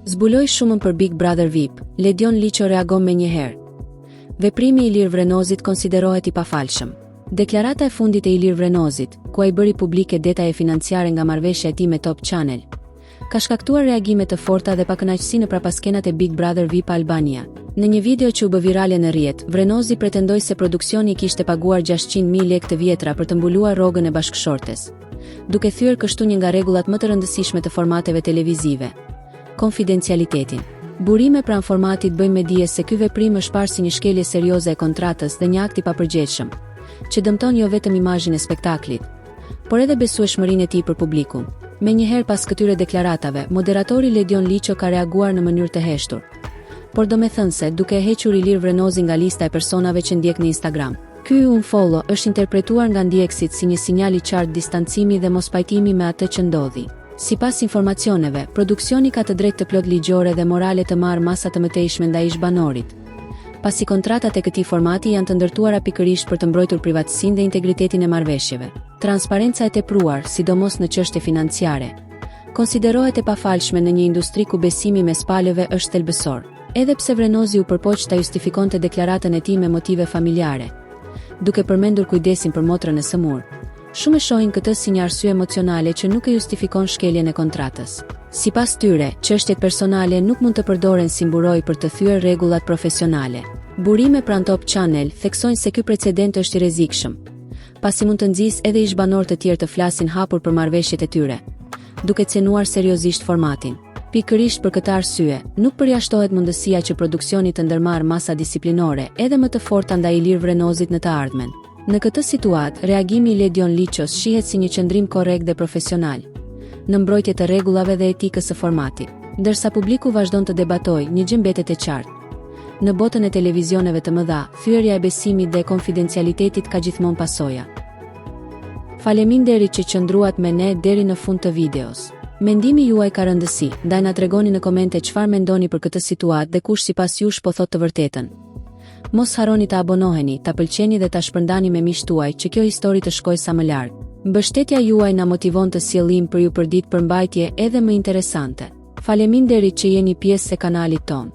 Zbuloi shumën për Big Brother VIP, Ledion Liço reagon menjëherë. Veprimi i Ilir Vrenozit konsiderohet i pafalshëm. Deklarata e fundit e Ilir Vrenozit, ku ai bëri publike detaje financiare nga marrëveshja e tij me Top Channel, ka shkaktuar reagime të forta dhe pakënaqësi në prapaskenat e Big Brother VIP Albania. Në një video që u bë virale në rrjet, Vrenozi pretendoi se produksioni i kishte paguar 600.000 lekë të vjetra për të mbuluar rrogën e bashkëshortes, duke thyer kështu një nga rregullat më të rëndësishme të formateve televizive: konfidencialitetin. Burime pranë formatit bëjnë me dije se ky veprim është parë si një shkelje serioze e kontratës dhe një akt i papërgjegjshëm, që dëmton jo vetëm imazhin e spektaklit, por edhe besueshmërinë e tij për publikun. Menjëherë pas këtyre deklaratave, moderatori Ledion Liço ka reaguar në mënyrë të heshtur, por domethënse duke e hequr Ilir Vrenozin nga lista e personave që ndjek në Instagram. Ky unfollow është interpretuar nga ndjekësit si një sinjal i qartë distancimi dhe mospajtimi me atë që ndodhi. Sipas informacioneve, produksioni ka të drejtë të plot ligjore dhe morale të marrë masa të mëtejshme ndaj ish-banorit, pasi kontratat e këtij formati janë të ndërtuara pikërisht për të mbrojtur privatësinë dhe integritetin e marrëveshjeve. Transparenca e tepruar, sidomos në çështje financiare, konsiderohet e pafalshme në një industri ku besimi mes palëve është thelbësor. Edhe pse Vrenozi u përpoq ta justifikonte deklaratën e tij me motive familjare, duke përmendur kujdesin për motrën e sëmur, shumë e shohin këtë si një arsye emocionale që nuk e justifikon shkeljen e kontratës. Sipas tyre, çështjet personale nuk mund të përdoren si mburoj për të thyer rregullat profesionale. Burime pranë Top Channel theksojnë se ky precedent është i rrezikshëm, pasi mund të nxjisë edhe ish-banorë të tjerë të flasin hapur për marrëveshjet e tyre, duke cenuar seriozisht formatin. Pikërisht për këtë arsye, nuk përjashtohet mundësia që produksioni të ndërmarrë masa disiplinore edhe më të forta ndaj Ilir Vrenozit në të ardhmen. Në këtë situatë, reagimi i Ledion Liços shihet si një qëndrim korrekt dhe profesional në mbrojtje të rregullave dhe etikës së formatit. Ndërsa publiku vazhdon të debatojë, një gjë mbetet e qartë. Në botën e televizioneve të mëdha, thyerja e besimit dhe konfidencialitetit ka gjithmonë pasoja. Faleminderit që qëndruat me ne deri në fund të videos. Mendimi juaj ka rëndësi, ndaj na tregoni në komente çfarë mendoni për këtë situatë dhe kush sipas jush po thotë të vërtetën. Mos harroni të abonoheni, ta pëlqeni dhe ta shpërndani me miqtë tuaj që kjo histori të shkojë sa më larg. Mbështetja juaj na motivon të sjellim për ju përdit përmbajtje edhe më interesante. Faleminderit që jeni pjesë e kanalit ton.